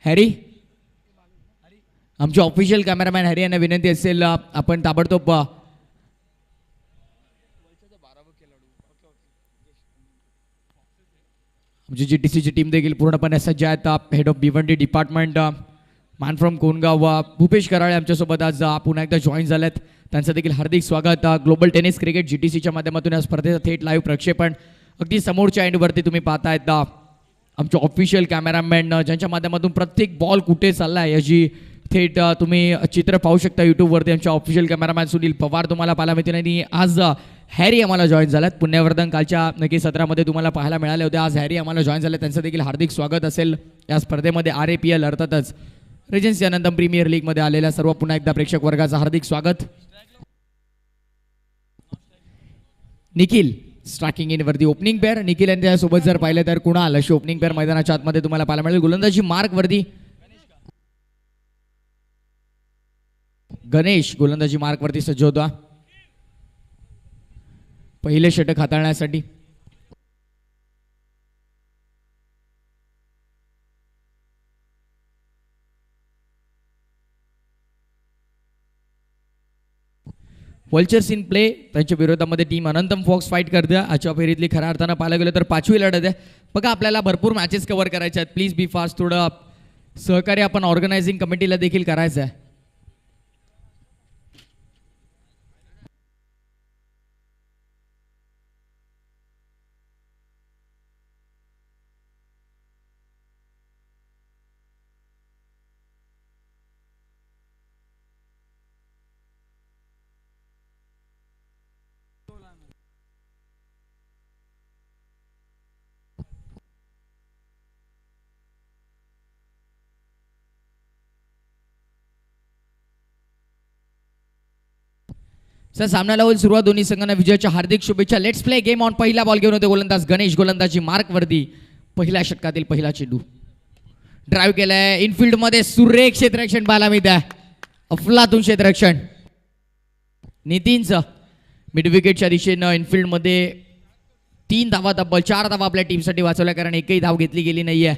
Harry, आमचे official cameraman Harry यांना विनंती असेल आपण ताबडतोब आमची GTCची टीम देखील पूर्णपणे सज्ज आहेत. Head of Bhiwandi department man from Kongaon Bhupesh Karale आमच्यासोबत आज पुन्हा एकदा जॉईन झालेत. त्यांचं देखील हार्दिक स्वागत. ग्लोबल टेनिस क्रिकेट GTCच्या माध्यमातून या स्पर्धेचं थेट लाईव्ह प्रक्षेपण अगदी समोरच्या एंडवरती तुम्ही पाहतायत. आमचे ऑफिशियल कॅमेरामॅन ज्यांच्या माध्यमातून प्रत्येक बॉल कुठे चालला आहे याची थेट तुम्ही चित्र पाहू शकता यूट्यूबवरती. आमचे ऑफिशियल कॅमेरामॅन सुनील पवार तुम्हाला पाहायला मिळतील आणि आज हॅरी आम्हाला जॉईन झाल्यात. पुण्यवर्धन कालच्या नक्की सत्रामध्ये तुम्हाला पाहायला मिळाले होते. आज हॅरी आम्हाला जॉईन झाले. त्यांचं देखील हार्दिक स्वागत असेल या स्पर्धेमध्ये. RAPL अर्थातच रेजन्सी अनंतम प्रीमियर लीगमध्ये आलेल्या सर्व पुन्हा एकदा प्रेक्षक वर्गाचं हार्दिक स्वागत. निखिल स्ट्रायकिंग इन वरती ओपनिंग पेअर. निखिल यांच्या सोबत जर पाहिलं तर कुणाल अशी ओपनिंग पेअर मैदानाच्या आतमध्ये तुम्हाला पाहायला मिळेल. गोलंदाजी मार्क वरती गणेश गोलंदाजी मार्क वरती सज्ज होता पहिले षटक हाताळण्यासाठी. वल्चर्स इन प्ले त्यांच्या विरोधामध्ये टीम अनंतम फॉक्स फाईट करते. आजच्या फेरीतली खऱ्या अर्थानं पाहायला गेलं तर 5वी लढत आहे. बघा आपल्याला भरपूर मॅचेस कव्हर करायचे आहेत. Please be fast. थोडं सहकार्य आपण ऑर्गनायझिंग कमिटीला देखील करायचं आहे. सर सामन्याला होईल सुरुवात. दोन्ही संघांना विजयाच्या हार्दिक शुभेच्छा. Let's play game on. पहिला बॉल घेऊन होते गोलंदाज गणेश गोलंदाजी मार्क वरती. पहिल्या षटकातील पहिला चेंडू ड्राईव्ह केलाय इनफिल्ड मध्ये. सुरेख क्षेत्ररक्षण पाहायला मिळतं. अफलातून क्षेत्ररक्षण नितीनचं मिड विकेटच्या दिशेनं इनफिल्ड मध्ये 3 धावा तब्बल 4 धावा आपल्या टीमसाठी वाचवल्या कारण एकही धाव घेतली गेली नाहीये.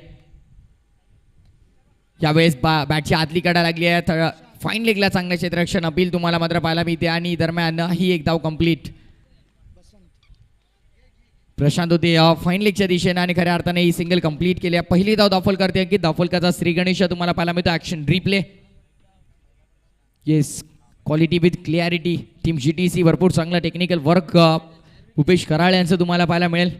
यावेळेस बॅटची आतली काढा लागली आहे. फाईन लेगला चांगलं क्षेत्ररक्षण अपील तुम्हाला मात्र पाहायला मिळते आणि दरम्यान ही एक धाव कंप्लीट. प्रशांत होते फाईन लेगच्या दिशेने आणि खऱ्या अर्थाने ही सिंगल कंप्लीट केली. पहिली धाव दाफल करते अंकित. दाफलकाचा श्री गणेश तुम्हाला पाहायला मिळतो. Action replay. Yes quality with clarity. Team GTC भरपूर चांगला टेक्निकल वर्क भूपेश कराळे यांचं तुम्हाला पाहायला मिळेल.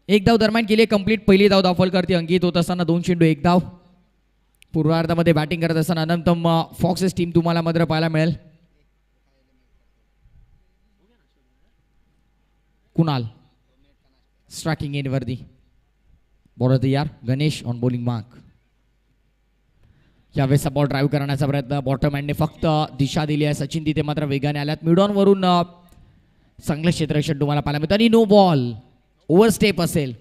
एक धाव दरम्यान केली कंप्लीट. पहिली धाव दाफल करते अंकित. होत असताना 2 चेंडू 1 धाव. पूर्वार्धामध्ये बॅटिंग करत असताना अनंतम फॉक्सेस टीम तुम्हाला मात्र पाहायला मिळेल. कुणाल स्ट्रायकिंग इन वरती. बॉलर तयार. Ganesh on bowling mark. यावेळेस बॉल ड्राईव्ह करण्याचा प्रयत्न बॉटमहँडने फक्त दिशा दिली आहे. सचिन तिथे मात्र वेगाने आल्यात. मिडऑन वरून चांगलं क्षेत्ररक्षण तुम्हाला पाहायला मिळतं आणि नो बॉल ओव्हर स्टेप असेल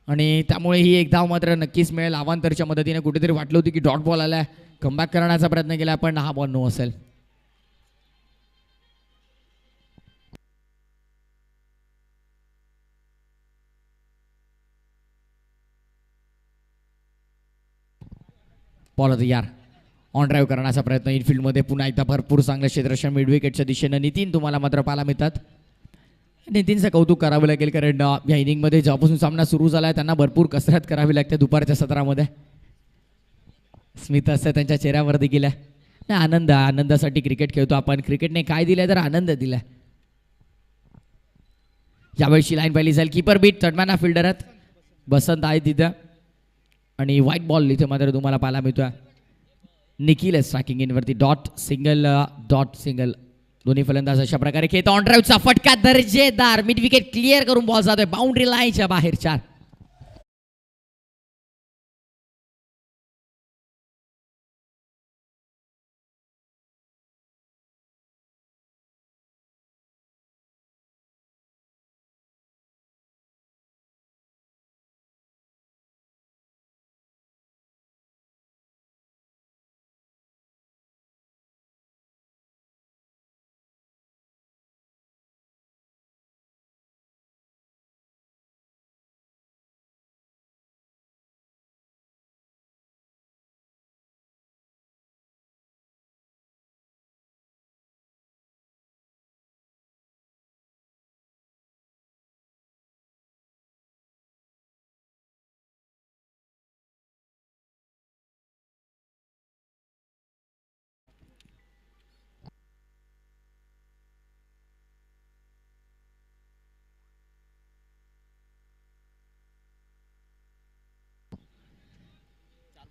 आणि त्यामुळे ही एक धाव मात्र नक्कीच मिळेल. अवांतरच्या मदतीने कुठेतरी वाटलं होतं की डॉट बॉल आलाय. कमबॅक करण्याचा प्रयत्न केला पण हा बॉल नो असेल. बॉल तयार. ऑन ड्राईव्ह करण्याचा प्रयत्न इनफिल्डमध्ये पुन्हा एकदा भरपूर चांगलं क्षेत्ररक्षण मिड विकेटच्या दिशेनं नितीन तुम्हाला मात्र पाहायला मिळतात. नितीनचं कौतुक करावं लागेल कारण या इनिंगमध्ये जेव्हापासून सामना सुरू झाला आहे त्यांना भरपूर कसरत करावी लागते दुपारच्या सत्रामध्ये. स्मित असतं त्यांच्या चेहऱ्यावर देखील आहे आनंद. आनंदासाठी क्रिकेट खेळतो आपण. क्रिकेटने काय दिलंय तर आनंद दिलाय. यावेळी लाईन पाहिली जाईल. कीपर बीट चढमाना फिल्डर आहेत. बसंत आहे तिथं आणि व्हाईट बॉल इथे मात्र तुम्हाला पाहायला मिळतोय. निखिल स्ट्रायकिंग इन वरती. डॉट सिंगल दोन्ही फलंदाज अशा प्रकारे खेळतो. ऑन ड्राईव्हचा फटका दर्जेदार. मिड विकेट क्लिअर करून बॉल जातोय बाउंड्री लाईनच्या बाहेर. 4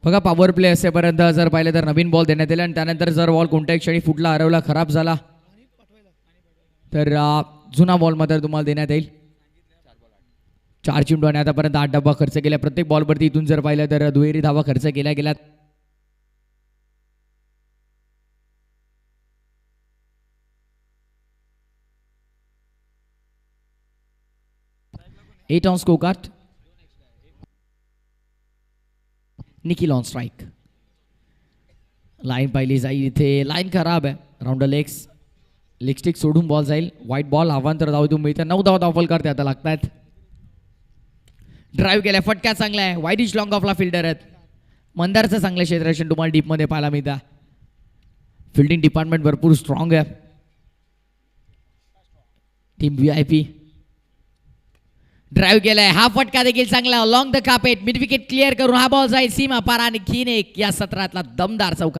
बघा पॉवर प्ले असेपर्यंत जर पाहिलं तर नवीन बॉल देण्यात येईल आणि त्यानंतर जर बॉल कोणत्याही क्षणी फुटला हरवला खराब झाला तर जुना बॉल मात्र तुम्हाला देण्यात येईल. 4 चेंडू आणि आतापर्यंत 8 धावा खर्च केल्या. प्रत्येक बॉलवरती इथून जर पाहिलं तर दुहेरी धावा खर्च केल्या गेल्यात. 8 on score card. Nikhil on strike. Line पाहिली जाईल इथे. लाईन खराब आहे. Round the legs. Leg stick सोडून बॉल जाईल. व्हाईट बॉल अवांतर धाव इथून मिळतं. 9 धावा धावफल करते आता लागतायत. ड्राईव्ह केलाय. फटका चांगला आहे. वाईडिश लॉंग ऑफला फिल्डर आहेत. मंदारचं चांगलं क्षेत्ररक्षण तुम्हाला डीपमध्ये पाहायला मिळतं. फिल्डिंग डिपार्टमेंट भरपूर स्ट्रॉंग आहे. टीम VIP ड्राईव्ह केलाय. हा फटका देखील चांगला. Long the carpet. Mid wicket clear करून हा बॉल जाईल सीमा पार आणि खीन एक या सत्रातला दमदार चौका.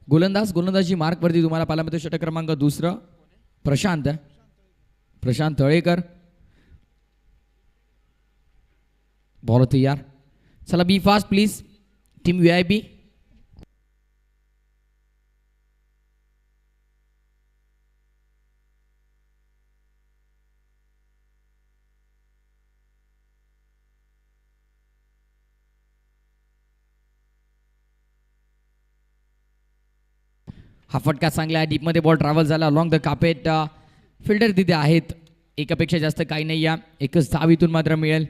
गोलंदाजी मार्कवरती तुम्हाला पाहायला मिळतो षटक क्रमांक 2 प्रशांत तळेकर. बॉल तयार. चला be fast please team VIP. हा फटका चांगला आहे. डीपमध्ये बॉल ट्रॅव्हल झाला. Along the carpet. फिल्डर तिथे आहेत. एकापेक्षा जास्त काही नाही या. एकच धाव इथून मात्र मिळेल.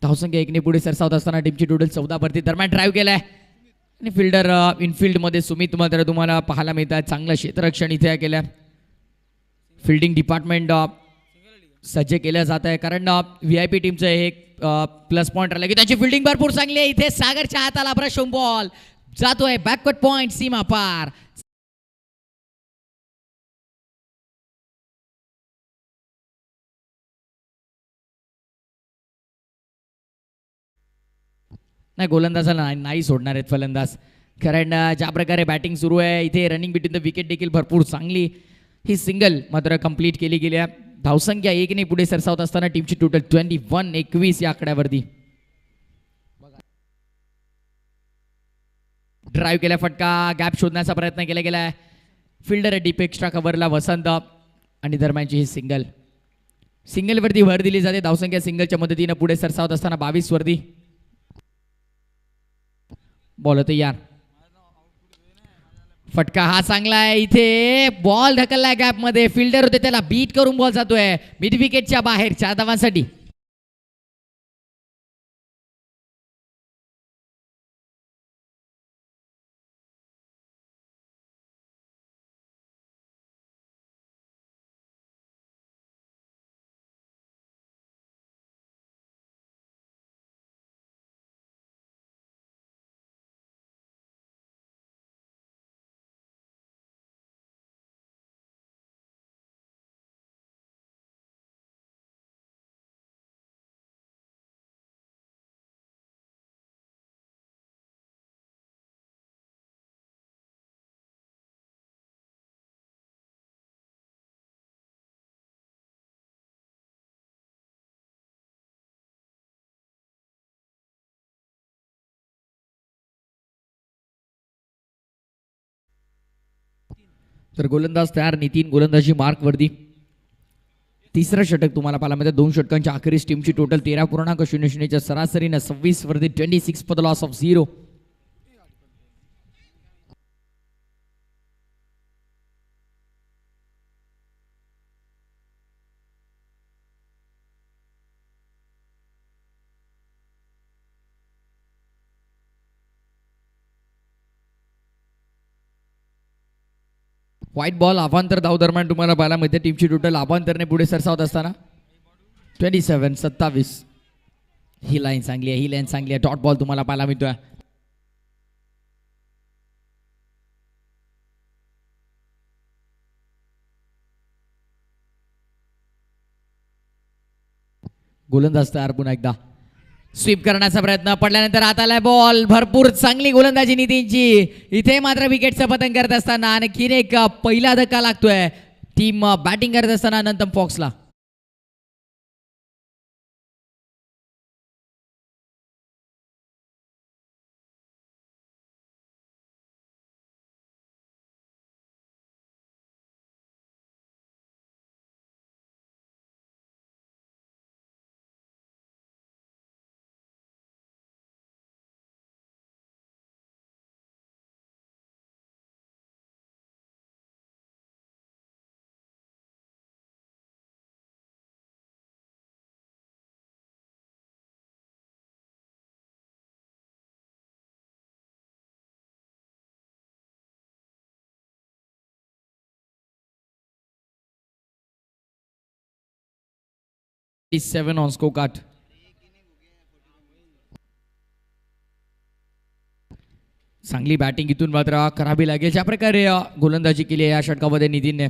धावसंख्या 1ने पुढे सरसावत असताना टीमची टोटल 14 वरती. दरम्यान ड्राईव्ह केलाय आणि फिल्डर इनफिल्डमध्ये सुमित मात्र तुम्हाला पाहायला मिळतात. चांगलं क्षेत्ररक्षण इथे केलं. फिल्डिंग डिपार्टमेंट सज्ज केलं जात आहे कारण VIP टीमचं हे प्लस पॉईंट राहिलं की त्याची फिल्डिंग भरपूर चांगली आहे. इथे सागरच्या हाताला ब्रश बॉल जातोय बॅकवर्ड पॉइंट सीमा पार. नाही गोलंदाजाला नाही सोडणार आहेत फलंदाज कारण ज्या प्रकारे बॅटिंग सुरू आहे इथे रनिंग बिटवीन द विकेट देखील भरपूर चांगली. ही सिंगल मात्र कंप्लीट केली गेल्या. धावसंख्या 1ने पुढे सरसावत असताना टीमची टोटल 21 या आकड्यावरती. ड्राईव्ह केला. फटका गॅप शोधण्याचा प्रयत्न केला गेलाय. फिल्डर डीप एक्स्ट्रा कव्हरला वसंत आणि दरम्यानची ही सिंगलवरती भर दिली जाते. धावसंख्या सिंगलच्या मदतीनं पुढे सरसावत असताना 22 वरती. बॉल तयार. फटका हा चांगला आहे. इथे बॉल ढकललाय गॅप मध्ये. फिल्डर होते त्याला बीट करून बॉल जातोय मिड विकेटच्या बाहेर 4 धावांसाठी. तर गोलंदाज तयार. नितीन गोलंदाजी मार्क वरती. तिसरं षटक तुम्हाला पाहायला मिळतं. 2 षटकांच्या अखेरीस टीमची टोटल 13.00च्या सरासरीनं 26 वरती 26 for the loss of 0. White ball अवांतर धाव दरम्यान तुम्हाला पाहायला मिळते. टीमची टोटल अवांतरने पुढे सरसावत असताना 27. ही लाईन चांगली आहे, ही लाईन चांगली आहे. डॉट बॉल तुम्हाला पाहायला मिळतोय. गोलंदाज तयार पुन्हा एकदा. स्वीप करण्याचा प्रयत्न पडल्यानंतर हात आलाय बॉल. भरपूर चांगली गोलंदाजी नितीनची. इथे मात्र विकेटचं पतन करत असताना आणखीन एक पहिला धक्का लागतोय टीम बॅटिंग करत असताना अनंतम फॉक्सला. सेवन ऑन स्कोर कार्ड. चांगली बॅटिंग इथून मात्र करावी लागेल. ज्या प्रकारे गोलंदाजी केली आहे या षटकामध्ये नितीनने,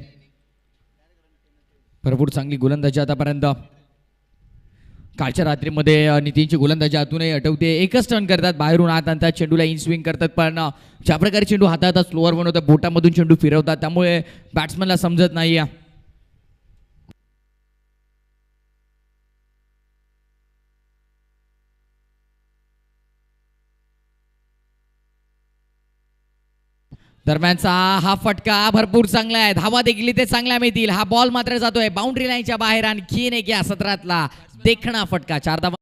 भरपूर चांगली गोलंदाजी आतापर्यंत. कालच्या रात्रीमध्ये नितीनची गोलंदाजी आतूनही अटवते. एकच टर्न करतात, बाहेरून आत आणतात, चेंडूला इन स्विंग करतात. पण ज्या प्रकारे चेंडू हातात स्लोअर बनवतात, बोटामधून चेंडू फिरवतात, त्यामुळे बॅट्समनला समजत नाही. दरम्यानचा हा फटका भरपूर चांगला आहे. धावा देखील ते चांगल्या मिळतील. हा बॉल मात्र जातोय बाउंड्री लाईनच्या बाहेर. आणखीन एक या सत्रातला देखणा फटका. 4 धावा.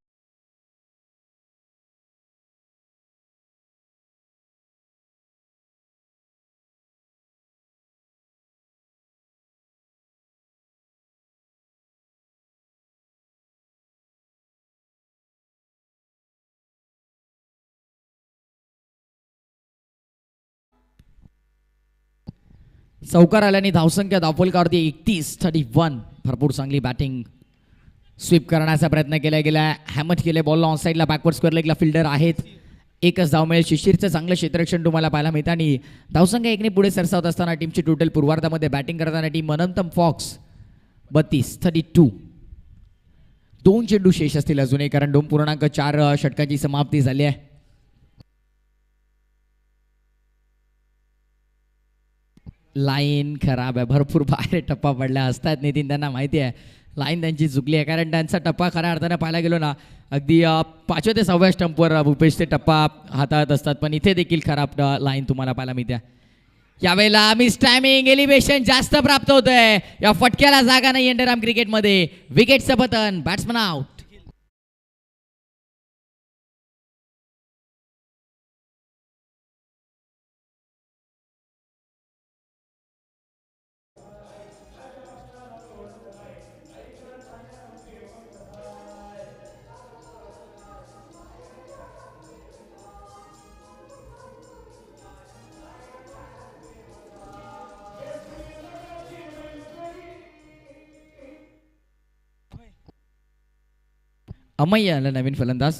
चौकार आल्याने धावसंख्या धावफलकावरती 31. भरपूर चांगली बॅटिंग. स्वीप करण्याचा प्रयत्न केला गेला. हॅमट केले बॉलला ऑन साईडला. बॅकवर्ड स्क्वेअर लेगला फिल्डर आहेत. एकच धाव मिळेल. शिशिरचं चांगलं क्षेत्ररक्षण तुम्हाला पाहायला मिळतं आणि धावसंख्या 1ने पुढे सरसावत असताना टीमची टोटल पूर्वार्धामध्ये बॅटिंग करताना टीम अनंतम फॉक्स 32. 2 चेंडू शेष असतील अजूनही, कारण 2.4 षटकाची समाप्ती झाली आहे. लाईन खराब आहे. भरपूर बाहेर टप्पा पडल्या असतात नितीन, त्यांना माहिती आहे लाईन त्यांची चुकली आहे. कारण त्यांचा टप्पा खऱ्या अर्थाने पाहायला गेलो ना, अगदी 5व्या ते 6व्या स्टंपवर भूपेश ते टप्पा हाताळत असतात. पण इथे देखील खराब लाईन तुम्हाला पाहायला मिळते. यावेळेला मिस टायमिंग, एलिव्हेशन जास्त प्राप्त होतंय. या फटक्याला जागा नाही अंडरआर्म क्रिकेटमध्ये. विकेटचं पतन, बॅट्समन आउट. अमय्य आला नवीन फलंदाज.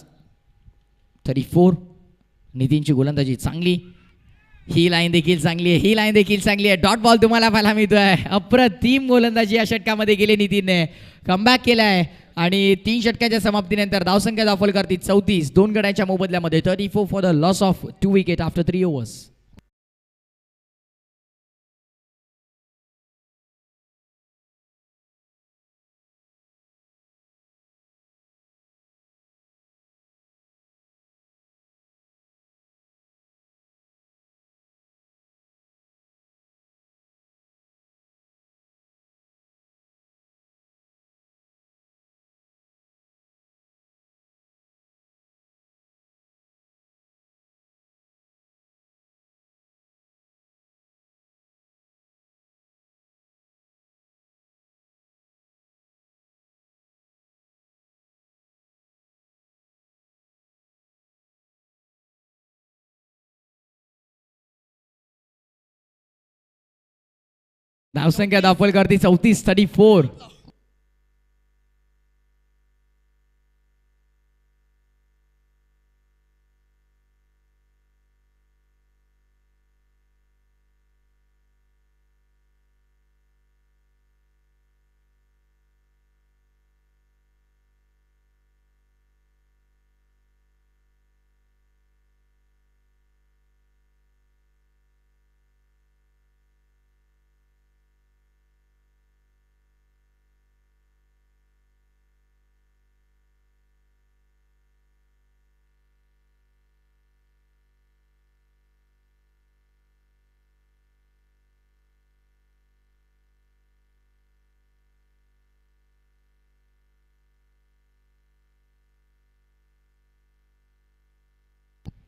34. नितीनची गोलंदाजी चांगली. ही लाईन देखील चांगली आहे, ही लाईन देखील चांगली आहे. डॉट बॉल तुम्हाला पाहायला मिळतोय. अप्रतिम गोलंदाजी या षटकामध्ये केली नितीनने. कमबॅक केलाय आणि 3 षटकाच्या समाप्तीनंतर धावसंख्या दाखल करते 34. 2 गड्यांच्या मोबदल्यामध्ये 34 for the loss of 2 wicket after 3 overs. धावसंख्या दाखल करते 34-34.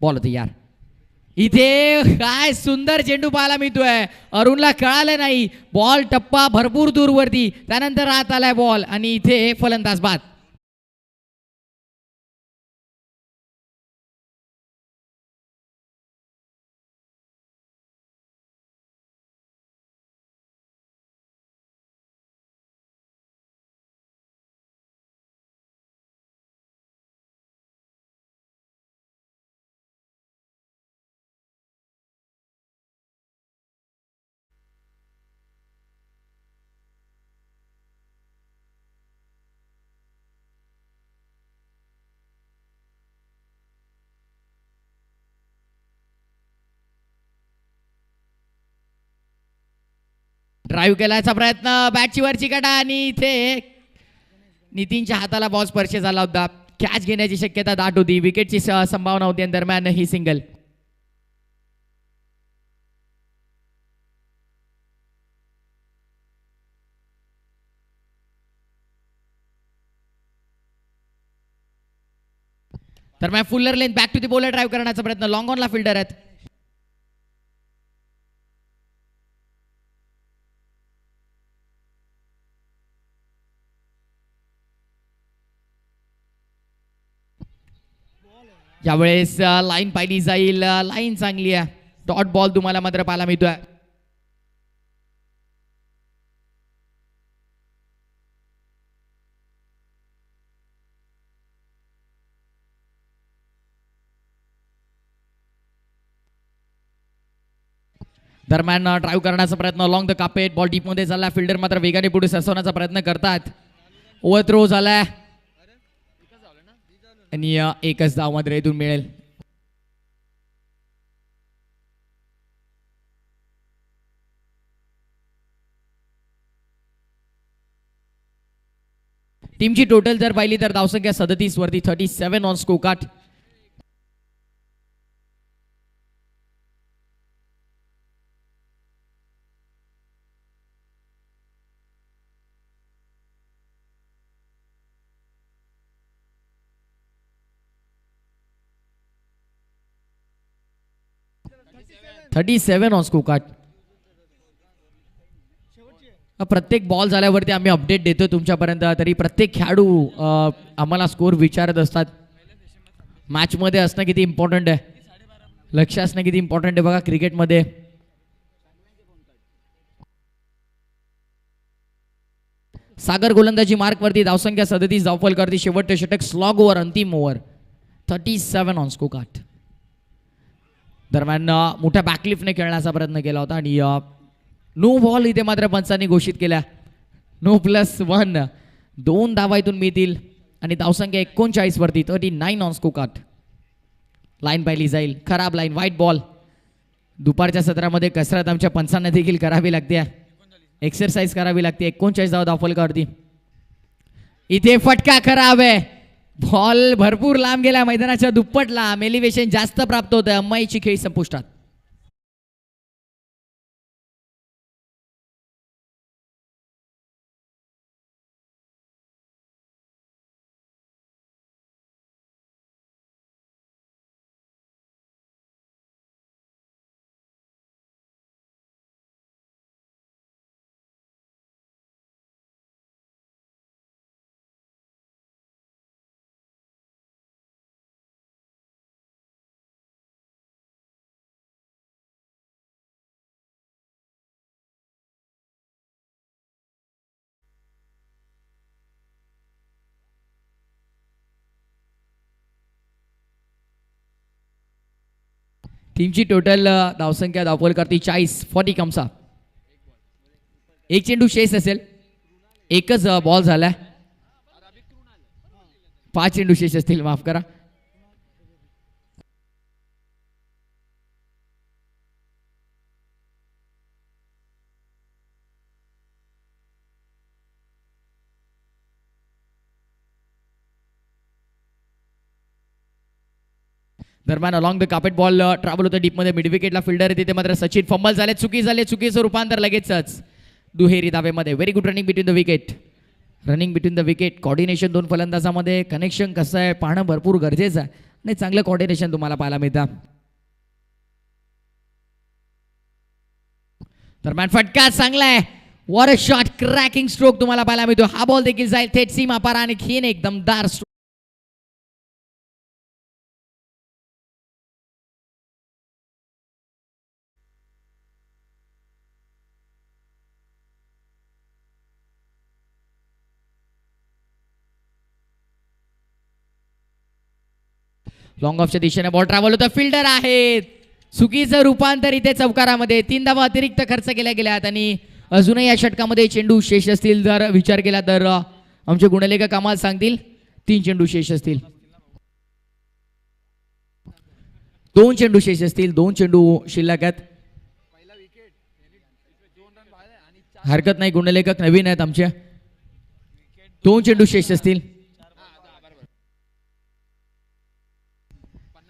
बॉल तयार. इथे काय सुंदर चेंडू पाहायला मिळतोय. अरुणला कळालं नाही. बॉल टप्पा भरपूर दूरवरती. त्यानंतर आत आलाय बॉल आणि इथे फलंदाज बाद. ड्राईव्ह केल्याचा प्रयत्न बॅटची वरची काटा आणि इथे नितीनच्या हाताला बॉल स्पर्श झाला होता. कॅच घेण्याची शक्यता दाट होती. विकेटची संभावना होती. दरम्यान ही सिंगल. दरम्यान fuller length back to the bowler drive करण्याचा प्रयत्न. लॉंग ऑनला फिल्डर आहेत. यावेळेस लाईन पाहिली जाईल. लाईन चांगली आहे. डॉट बॉल तुम्हाला मात्र पाहायला मिळतोय. दरम्यान ड्राईव्ह करण्याचा प्रयत्न long the carpet. Ball deep मध्ये झाला. फिल्डर मात्र वेगाने पुढे सरसवण्याचा प्रयत्न करतात. ओव्हर थ्रो झालाय आणि एकच धाव मात्र इथून मिळेल. टीमची टोटल जर पाहिली तर धावसंख्या 37 वरती 37 on score card. On score card. प्रत्येक बॉल झाल्यावरती आम्ही अपडेट देतो तुमच्यापर्यंत. तरी प्रत्येक खेळाडू आम्हाला स्कोर विचारत असतात. मॅच मध्ये असणं किती इम्पॉर्टंट आहे. लक्ष असणं किती इम्पॉर्टंट आहे बघा क्रिकेटमध्ये. सागर गोलंदाजी मार्क वरती. धावसंख्या 37 धावफल करते. शेवटचे षटक स्लॉग ओव्हर अंतिम ओव्हर. 37 on score card. दरम्यान मोठ्या बॅकलिफ्टने खेळण्याचा प्रयत्न केला होता आणि नो बॉल इथे मात्र पंचांनी घोषित केल्या. नो +1. 2 धावा इथून मिळतील आणि धावसंख्या 39 वरती 39 ऑन स्कोर कार्ड. लाईन पाहिली जाईल. खराब लाईन. White ball. दुपारच्या सत्रामध्ये कसरत आमच्या पंचांना देखील करावी लागते. एक्सरसाइज करावी लागते. 39 धावा दाखल करते. इथे फटका खराब आहे. बॉल भरपूर लांब गेला. मैदानाच्या दुप्पट लांब. एलिव्हेशन जास्त प्राप्त होतं. अंबाईची खेळी संपुष्टात. टीमची टोटल धावसंख्या धावफलकावरती 40 कमसा. एक चेंडू शेष असेल, एकच बॉल झालाय. 5 चेंडू शेष असतील, माफ करा. दरम्यान along the carpet ball travel होतं डीपमध्ये. मिड विकेटला फिल्डर आहे तिथे मात्र सचिन फंबल झाले, चुकीचं रूपांतर लगेचच दुहेरी धावेमध्ये. Very good running between the wicket. Running between the wicket. Coordination दोन फलंदाजामध्ये, कनेक्शन कसं आहे पाहणं भरपूर गरजेचं आहे आणि चांगलं कॉर्डिनेशन तुम्हाला पाहायला मिळतं. दरम्यान फटका चांगला आहे. War a shot, cracking stroke तुम्हाला पाहायला मिळतो. हा बॉल देखील जाईल थेट सीमा पार आणि खीन एक दमदार स्ट्रोक. लॉंग ऑफच्या दिशेने बॉल ट्रॅव्हल होतं, फिल्डर आहेत. चुकीचं रूपांतर इथे चौकारामध्ये. 3 धावा अतिरिक्त खर्च केल्या गेल्यात आणि अजूनही या षटकामध्ये चेंडू शेष असतील. जर विचार केला तर आमचे गुणलेखक आम्हाला सांगतील 3 चेंडू शेष असतील. 2 चेंडू शेष असतील, 2 चेंडू शिल्लक आहेत. हरकत नाही, गुणलेखक नवीन आहेत आमचे. 2 चेंडू शेष असतील,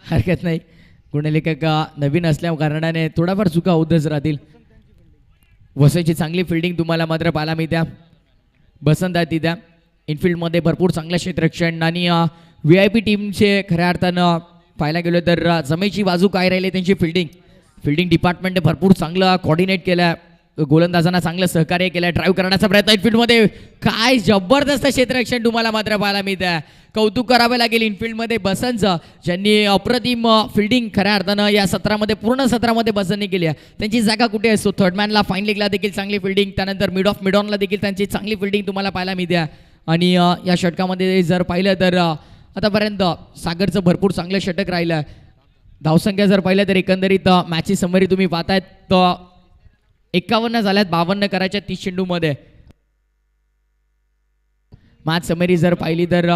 हरकत नाही. गुणलेखक नवीन असल्या कारणाने थोडाफार चुका होतच राहतील. वसईची चांगली फिल्डिंग तुम्हाला मात्र पाहायला मिळत्या. बसंत आहे तिथे इनफिल्डमध्ये भरपूर चांगलं क्षेत्ररक्षण आणि VIP टीमचे खऱ्या अर्थानं पाहायला गेलो तर जमेची बाजू काय राहिली त्यांची फिल्डिंग डिपार्टमेंटने भरपूर चांगलं कॉर्डिनेट केलं. गोलंदाजांना चांगलं सहकार्य केलं. ड्राईव्ह करण्याचा प्रयत्न इनफिल्डमध्ये. काय जबरदस्त क्षेत्ररक्षण तुम्हाला मात्र पाहायला मिळतं. कौतुक करावे लागेल इनफिल्डमध्ये बसंतचं, ज्यांनी अप्रतिम फिल्डिंग खऱ्या अर्थानं या सत्रामध्ये पूर्ण सत्रामध्ये बसंतने केली आहे. त्यांची जागा कुठे असतो? थर्डमॅनला, फाईन लेगला देखील चांगली फिल्डिंग, त्यानंतर मिड ऑनला देखील त्यांची चांगली फिल्डिंग तुम्हाला पाहायला मिळते. आणि या षटकामध्ये जर पाहिलं तर आतापर्यंत सागरचं भरपूर चांगलं षटक राहिलं. धावसंख्या जर पाहिलं तर एकंदरीत मॅचची समरी तुम्ही पाहतायत तर 51 झाल्यात 52 करायच्या 30 चेंडूमध्ये. मॅच समरी जर पाहिली तर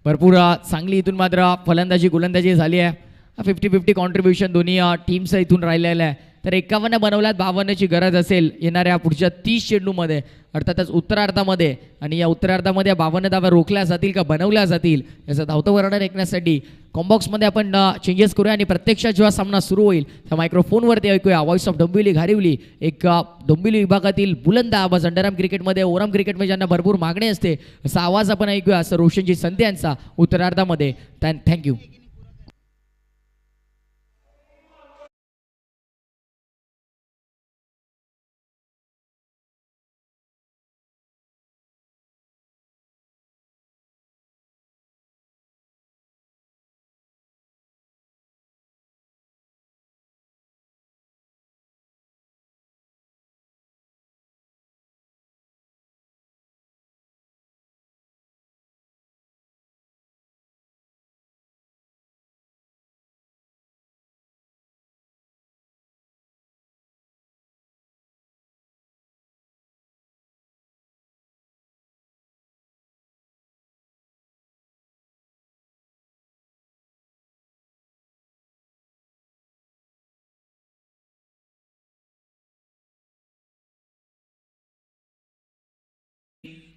भरपूर चांगली इथून मात्र फलंदाजी गोलंदाजी झाली आहे. 50-50 कॉन्ट्रीब्युशन दोन्ही टीमचं इथून राहिलेलं आहे. तर 51 बनवल्यात, 52ची गरज असेल येणाऱ्या पुढच्या 30 चेंडूमध्ये, अर्थातच उत्तरार्धामध्ये. आणि या उत्तरार्धामध्ये 52 धावा रोखल्या जातील का बनवल्या जातील याचं धावतं वर्णन ऐकण्यासाठी कॉम्बॉक्समध्ये आपण चेंजेस करूया. आणि प्रत्यक्षात जेव्हा सामना सुरू होईल त्या मायक्रोफोनवरती ऐकूया व्हॉइस ऑफ डोंबिवली घारिवली. एक डोंबिवली विभागातील बुलंद आवाज, अंडरआर्म क्रिकेटमध्ये, ओरम क्रिकेटमध्ये ज्यांना भरपूर मागणी असते असा आवाज आपण ऐकूया. असं रोशनजी संते यांचा उत्तरार्धामध्ये. थँक्यू.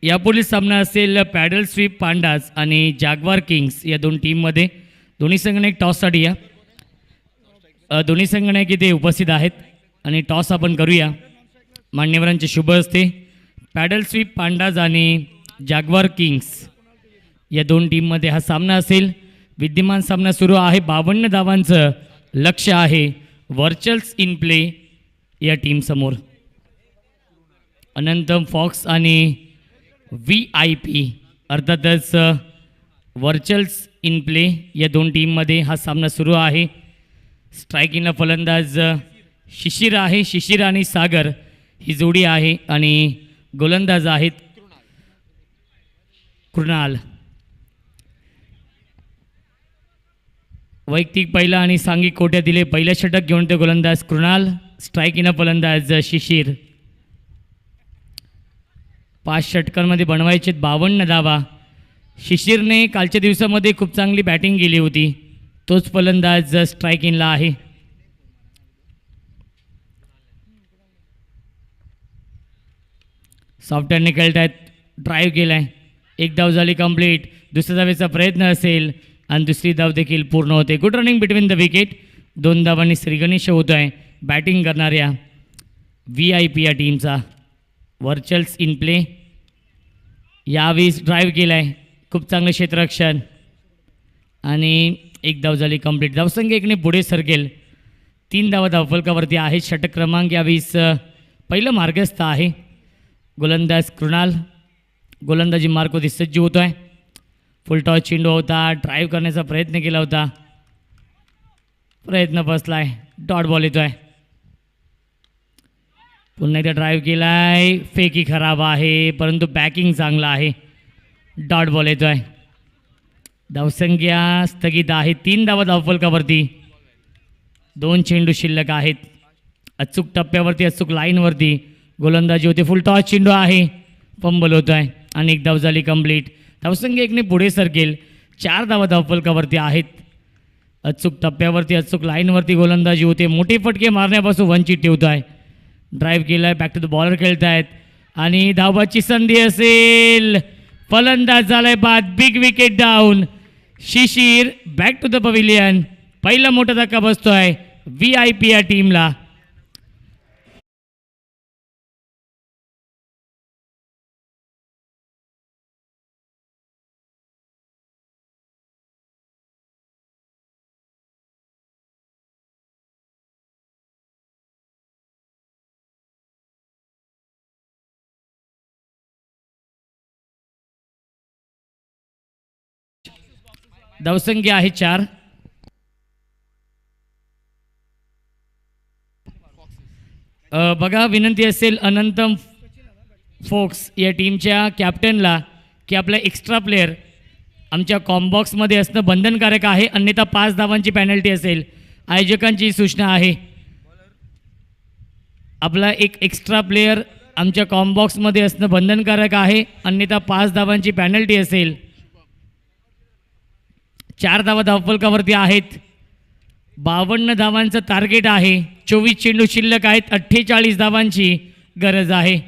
यापुढील सामना असेल पॅडल स्वीप पांडाज आणि जॅग्वार किंग्स या दोन टीममध्ये. दोन्ही संघटक टॉससाठी या. दोन्ही संघटक इथे उपस्थित आहेत आणि टॉस आपण करूया. मान्यवरांचे शुभ असते. पॅडल स्वीप पांडाज आणि जॅग्वार किंग्स या दोन टीममध्ये हा सामना असेल. विद्यमान सामना सुरू आहे. 52 धावांचं लक्ष्य आहे व्हर्चुअल्स इन प्ले या टीमसमोर. अनंतम फॉक्स आणि VIP अर्थातच व्हर्चुअल्स इन प्ले या दोन टीममध्ये हा सामना सुरू आहे. स्ट्रायकिंगला फलंदाज शिशिर आहे. शिशिर आणि सागर ही जोडी आहे आणि गोलंदाज आहेत कृणाल. वैयक्तिक पहिला आणि सांघिक कोट्या दिले. पहिलं षटक घेऊन ते गोलंदाज कृणाल, स्ट्राईक इन फलंदाज शिशिर. 5 षटकांमध्ये बनवायचे 52 धावा. शिशिरने कालच्या दिवसामध्ये खूप चांगली बॅटिंग केली होती. तोच फलंदाज स्ट्राईक इनला आहे. सॉफ्ट हँडने खेळत आहेत. ड्राईव्ह केला आहे. एक धाव झाली कंप्लीट. दुसऱ्या धावेचा प्रयत्न असेल आणि दुसरी धाव देखील पूर्ण होते. Good running between the wicket. 2 धावांनी श्रीगणेश होत आहे बॅटिंग करणाऱ्या VIP या टीमचा. वर्चल्स इन प्ले. यावेळीस ड्राईव्ह केला आहे. खूप चांगलं क्षेत्ररक्षण आणि एक धाव झाली कंप्लीट. धावसंख्या 1ने पुढे सरकेल. 3 धावा धावफलकावरती आहेत. षटक क्रमांक यावेळीस पहिलं मार्गस्थ आहे. गोलंदाज कृणाल गोलंदाजी मार्कवरती सज्ज होतो आहे. फुलटॉस चेंडू होता. ड्राईव्ह करण्याचा प्रयत्न केला होता. प्रयत्न फसला आहे. डॉट बॉल येतो आहे. पुन्हा एकदा ड्राईव्ह केला आहे. फेकी खराब आहे परंतु बॅकिंग चांगला आहे. डॉट बॉल येतो आहे. धावसंख्या स्थगित आहे. 3 धावा धावफलकावरती. 2 चेंडू शिल्लक आहेत. अचूक टप्प्यावरती अचूक लाईनवरती गोलंदाजी होते. फुल टॉस चेंडू आहे. फंबल होतो आहे आणि एक धाव झाली कंप्लीट. धावसंख्या 1ने पुढे सरकेल. 4 धावा धावफलकावरती आहेत. अचूक टप्प्यावरती अचूक लाईनवरती गोलंदाजी होते. मोठे फटके मारण्यापासून वंचित ठेवतो आहे. ड्राईव्ह केला आहे. बॅक टू द बॉलर खेळत आहेत आणि धावाची संधी असेल. फलंदाज झालाय बाद. Big wicket down. Shishir back to the pavilion. पहिला मोठा धक्का बसतोय VIP या टीमला. धावसंख्या आहे 4. बघा विनंती असेल अनंतम फोक्स या टीमच्या कॅप्टनला की आपला एक्स्ट्रा प्लेअर आमच्या कॉम्बॉक्समध्ये असणं बंधनकारक आहे. अन्यथा 5 धावांची पॅनल्टी असेल. आयोजकांची सूचना आहे. आपला एक एक्स्ट्रा प्लेअर आमच्या कॉम्बॉक्समध्ये असणं बंधनकारक आहे. अन्यथा 5 धावांची पॅनल्टी असेल. 4 धावा धावफलकावरती आहेत. 52 धावांचं टार्गेट आहे. 24 चेंडू शिल्लक आहेत. 48 धावांची गरज आहे.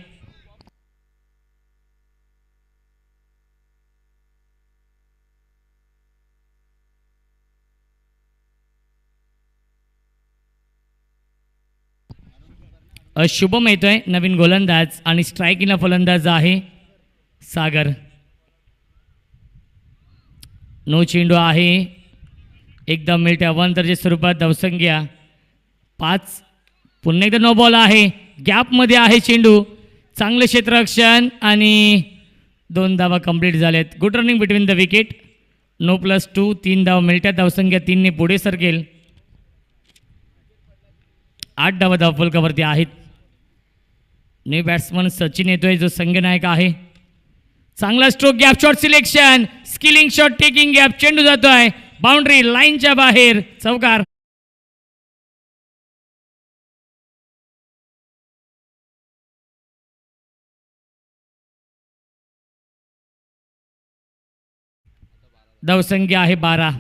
शुभम येतोय नवीन गोलंदाज आणि स्ट्राईकिंगला फलंदाज आहे सागर. 9 चेंडू आहे. एकदम मिळते अवांतरच्या स्वरूपात. धावसंख्या 5. पुन्हा एकदा नो बॉल आहे. गॅपमध्ये आहे चेंडू. चांगलं क्षेत्ररक्षण आणि 2 धावा कंप्लीट झाल्यात. Good running between the wicket. 9+2 3 धावा मिळतात. धावसंख्या 3ने पुढे सरकेल. 8 धावा धावफलकावरती आहेत. न्यू बॅट्समन सचिन येतोय जो संघनायक आहे. चांगला stroke. Gap shot selection. Skilling shot taking gap. चेंडू जातोय बाउंड्री लाईनच्या बाहेर. चौकार. धावसंख्या आहे 12.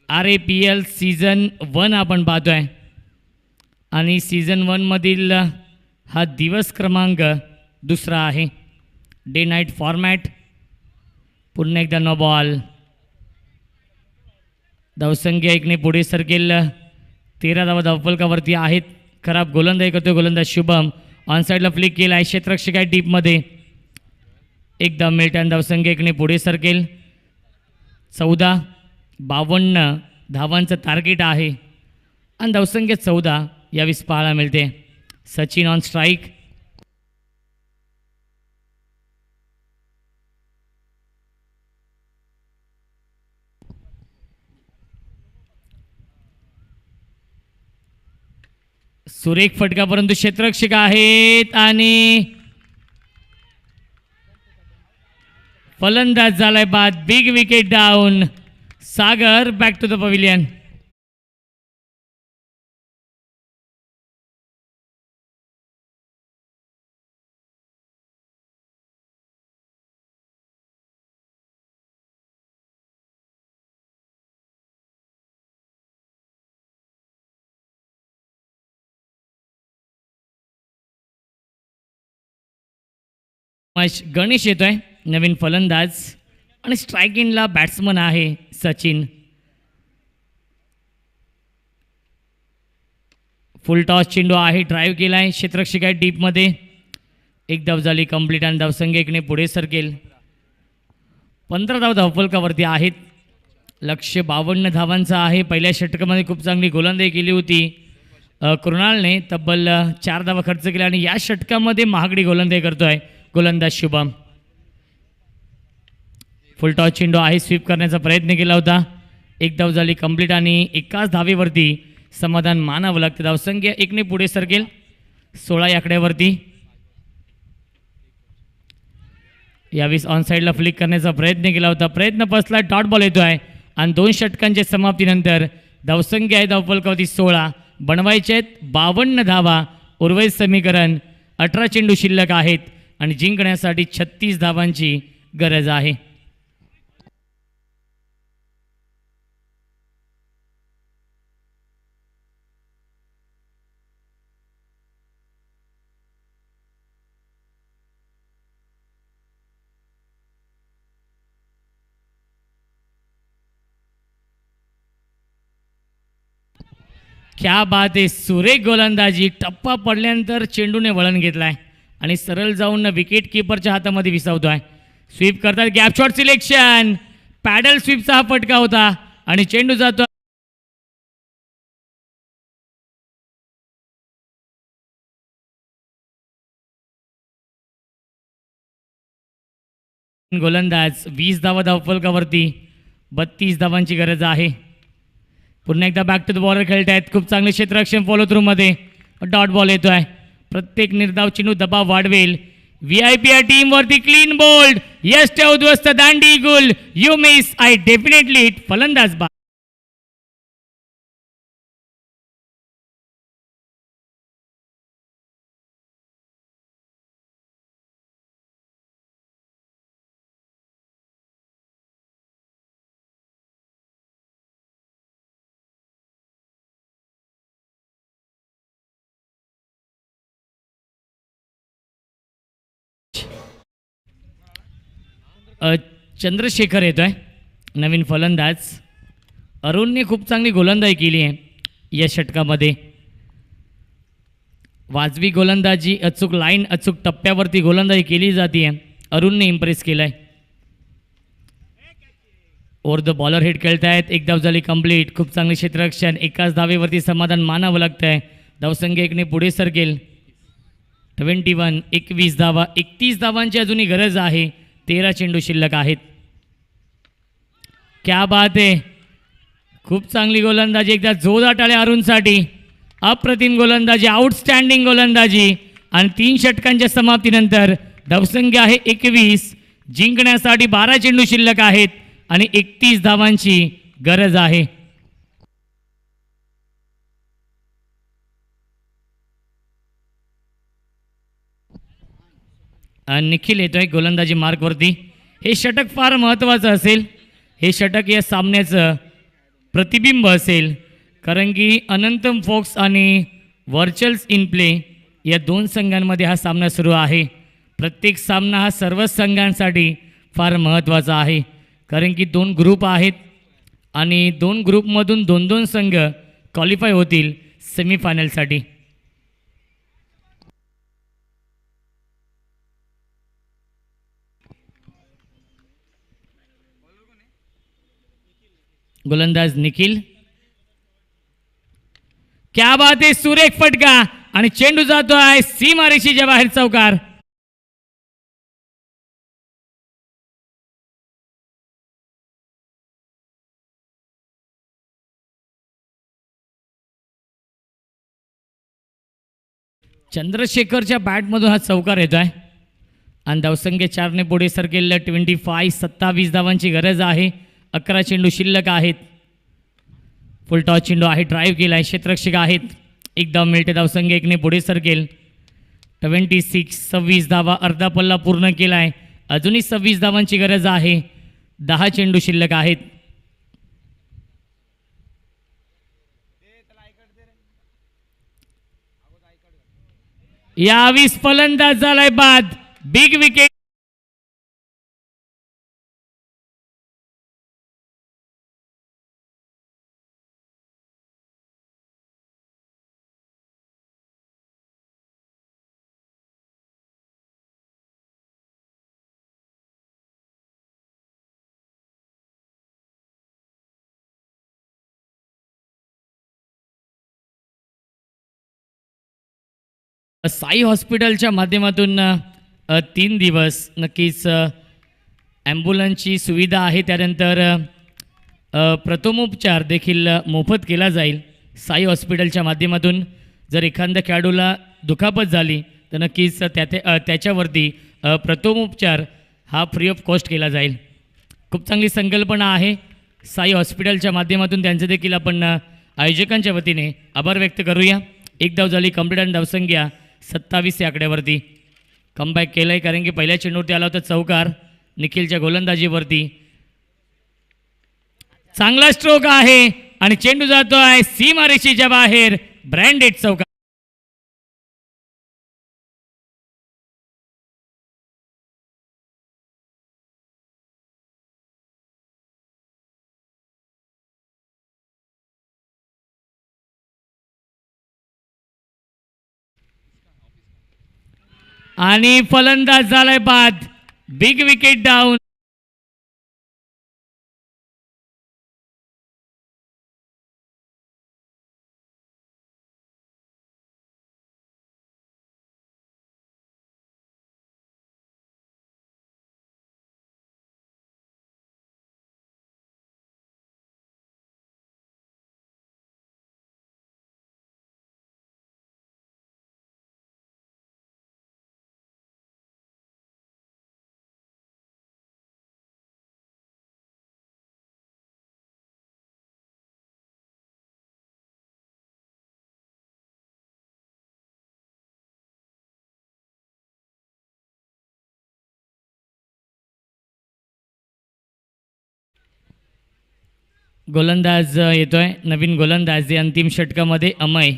RAPL सीझन 1 आपण पाहतोय आणि सीझन 1 मधील हा दिवस क्रमांक 2 आहे. Day night format. पुन्हा एकदा नो बॉल. धावसंख्या 1ने पुढे सरकेल. 13 धावा धावफलकावरती आहेत. खराब गोलंदाजी करतोय गोलंदाज शुभम. ऑन साईडला फ्लिक केला आहे. क्षेत्ररक्षक आहे डीपमध्ये. एकदा मिळते. धावसंख्या 1ने पुढे सरकेल. 14. 52 धावांचं टार्गेट आहे आणि धावसंख्या 14 यावेळेस पाहायला मिळते. Sachin on strike. सुरेख फटका परंतु क्षेत्ररक्षक आहेत आणि फलंदाज झालाय बाद. Big wicket down. Sagar back to the pavilion. Ganesh येतोय नवीन फलंदाज आणि स्ट्राईक इनला बॅट्समन आहे सचिन. फुल टॉस चेंडू आहे, ड्राईव्ह केलाय, क्षेत्ररक्षक आहे डीपमध्ये. एक धाव झाली कंप्लीट आणि धावसंख्या एकने पुढे सरकेल. 15 धाव धावफलकावरती आहेत. लक्ष्य 52 धावांचा आहे. पहिल्या षटकामध्ये खूप चांगली गोलंदाजी केली होती कृणालने, तब्बल 4 धावा खर्च केल्या आणि या षटकामध्ये महागडी गोलंदाजी करतोय गोलंदाज शुभम. फुल टॉस चेंडू आहे, स्वीप करण्याचा प्रयत्न केला होता. एक धाव झाली कंप्लीट आणि एकाच धावेवरती समाधान मानावं लागतं. धावसंख्या एकने पुढे सरकेल 16 या आकड्यावरती. यावेळेस ऑन साईडला फ्लिक करण्याचा प्रयत्न केला होता, प्रयत्न फसला, डॉट बॉल येतोय आणि 2 षटकांच्या समाप्तीनंतर धावसंख्या आहे धावफलकावरती 16. बनवायचे आहेत 52 धावा. उर्वरित समीकरण 18 चेंडू शिल्लक आहेत आणि जिंकण्यासाठी 36 धावांची गरज आहे. क्या बात आहे, सुरेख गोलंदाजी. टप्पा पडल्यानंतर चेंडूने वळण घेतलाय आणि सरळ जाऊन विकेट किपरच्या हातामध्ये विसावतोय. स्वीप करतात, गॅप शॉट सिलेक्शन, पॅडल स्वीपचा हा फटका होता आणि चेंडू जातो गोलंदाज. 20 धावा धावफलकावरती, 32 धावांची गरज आहे. पुन्हा एकदा बॅक टू द बॉलर खेळत आहेत. खूप चांगले क्षेत्ररक्षण फॉलो थ्रू मध्ये. डॉट बॉल येतोय. प्रत्येक निर्धाव चेंडू दबाव वाढवेल. VIP या टीम वरती क्लीन बोल्ड. यश ठेव उद्ध्वस्त दांडी गुल. You miss I definitely hit. फलंदाज बा चंद्रशेखर येतोय नवीन फलंदाज. अरुणने खूप चांगली गोलंदाजी केली आहे या षटकामध्ये. वाजवी गोलंदाजी, अचूक लाईन, अचूक टप्प्यावरती गोलंदाजी केली जाते. अरुणने इम्प्रेस केलाय. ओव्हर द बॉलर हिट खेळतायत. एक धाव झाली कंप्लीट. खूप चांगले क्षेत्ररक्षण, एकाच धावेवरती समाधान मानावं लागतंय. धावसंख्या एकने पुढे सरकेल 21. 21 धावा, 31 धावांची अजूनही गरज आहे. 13 चेंडू शिल्लक आहेत. क्या बात आहे, खूप चांगली गोलंदाजी. एकदा जोरदार टाळ्या अरुणसाठी. अप्रतिम गोलंदाजी, आउटस्टँडिंग गोलंदाजी आणि 3 षटकांच्या समाप्तीनंतर धावसंख्या आहे 21. जिंकण्यासाठी 12 चेंडू शिल्लक आहेत आणि 31 धावांची गरज आहे. निखिल येतोय गोलंदाजी मार्कवरती. हे षटक फार महत्त्वाचं असेल. हे षटक या सामन्याचं प्रतिबिंब असेल, कारण की अनंतम फोक्स आणि व्हर्चुअल्स इन प्ले या 2 संघांमध्ये हा सामना सुरू आहे. प्रत्येक सामना हा सर्वच संघांसाठी फार महत्त्वाचा आहे, कारण की 2 ग्रुप आहेत आणि 2 ग्रुपमधून 2-2 संघ क्वालिफाय होतील सेमीफायनलसाठी. गोलंदाज निखिल. क्या बात आहे, सुरेख फटका आणि चेंडू जातो आहे सीमारेषेच्या बाहेर चौकार. चंद्रशेखरच्या बॅटमधून हा चौकार येतो आहे आणि धावसंख्या 4ने पुढे सरकेल 25. 27 धावांची गरज आहे. 11 चेंडू शिल्लक आहेत. फुल टॉस चेंडू आहे, ड्राईव्ह केला आहे, क्षेत्ररक्षक आहेत. एक धाव मिळते. धावसंख्या 1ने पुढे सरकेल 26. 26 धावा, अर्धा पल्ला पूर्ण केला आहे. अजूनही 26 धावांची गरज आहे. 10 चेंडू शिल्लक आहेत. यावीस फलंदाज झालाय बाद. बिग विकेट साई हॉस्पिटलच्या माध्यमातून 3 दिवस नक्कीच ॲम्ब्युलन्सची सुविधा आहे. त्यानंतर प्रथमोपचार देखील मोफत केला जाईल साई हॉस्पिटलच्या माध्यमातून. जर एखाद्या खेळाडूला दुखापत झाली तर नक्कीच त्याच्यावरती प्रथमोपचार हा फ्री ऑफ कॉस्ट केला जाईल. खूप चांगली संकल्पना आहे साई हॉस्पिटलच्या माध्यमातून. त्यांचे देखील आपण आयोजकांच्या वतीने आभार व्यक्त करूया. एक धाव झाली कंप्लीट आणि धावसंख्या 27 या आकड्यावरती. कमबॅक केलं आहे कारण की पहिल्या चेंडूवरती आला होता चौकार निखिलच्या गोलंदाजीवरती. चांगला स्ट्रोक आहे आणि चेंडू जातो आहे सीमारेषेच्या बाहेर. ब्रँडेड चौकार. आणि फलंदाज झालाय बाद. Big wicket down. गोलंदाज येतोय नवीन गोलंदाज. अंतिम षटकामध्ये अमय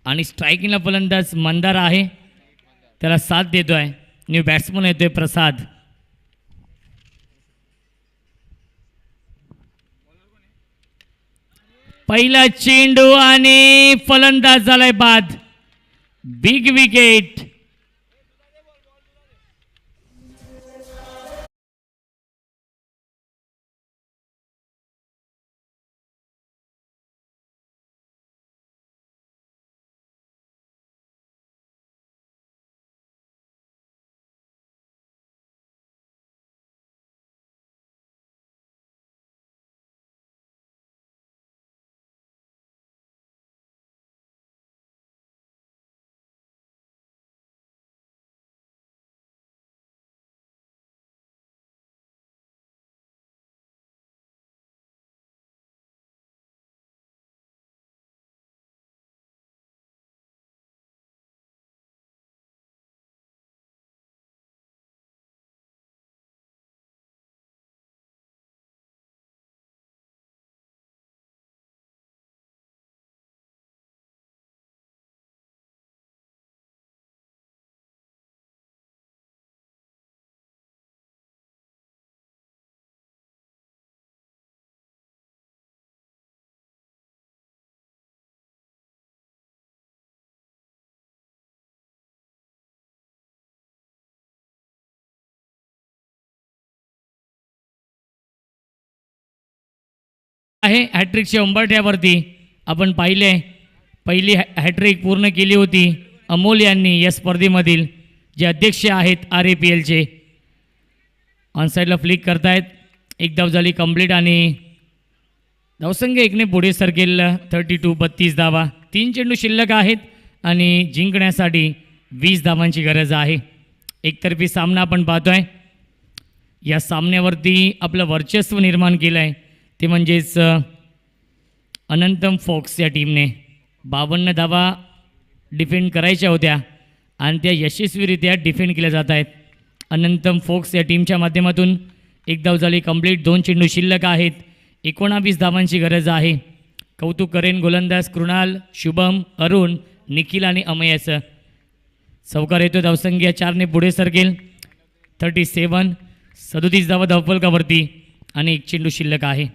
आणि स्ट्रायकिंगला फलंदाज मंदार आहे. त्याला साथ देतोय न्यू बॅट्समन येतोय प्रसाद. पहिला चेंडू आणि फलंदाज झालाय बाद. Big wicket. आहे हॅट्रिकच्या उंबरठ्यावरती. आपण पाहिले पहिली हॅट्रिक पूर्ण केली होती अमोल यांनी या स्पर्धेमधील जे अध्यक्ष आहेत RAPLचे. ऑनसाईडला फ्लिक करतायत. एक धाव झाली कंप्लीट आणि धावसंख्या एकने पुढे सरकेल 32 धावा. 3 चेंडू शिल्लक आहेत आणि जिंकण्यासाठी 20 धावांची गरज आहे. एकतर्फी सामना आपण पाहतोय. या सामन्यावरती आपलं वर्चस्व निर्माण केलं आहे ते म्हणजेच अनंतम फोक्स या टीमने 52 धावा डिफेंड करायच्या होत्या आणि त्या यशस्वीरित्या डिफेंड केल्या जात आहेत. अनंतम फोक्स या टीमच्या माध्यमातून एक धाव झाली कंप्लीट. 2 चेंडू शिल्लक आहेत. 19 धावांची गरज आहे. कौतुक करेन गोलंदाज कृणाल, शुभम, अरुण, निखिल आणि अमयाचं. चौकार येतो. धावसंख्या 4ने पुढे सरकेल 37. 37 धावा धावफलकावरती आणि 1 चेंडू शिल्लक आहे.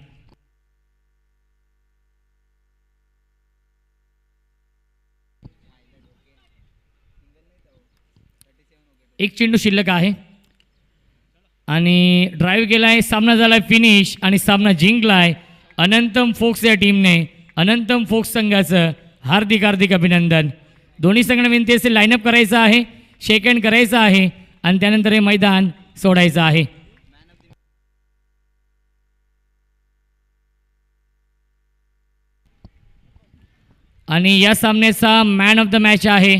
एक चेंडू शिल्लक आहे आणि ड्राईव्ह केला आहे. सामना झाला आहे फिनिश आणि सामना जिंकला आहे अनंतम फोक्स या टीमने. अनंतम फोक्स संघाचं हार्दिक हार्दिक अभिनंदन. दोन्ही संघांना विनंती असेल लाईनअप करायचं आहे, शेक हँड करायचं आहे आणि त्यानंतर हे मैदान सोडायचं आहे. आणि या सामन्याचा मॅन ऑफ द मॅच आहे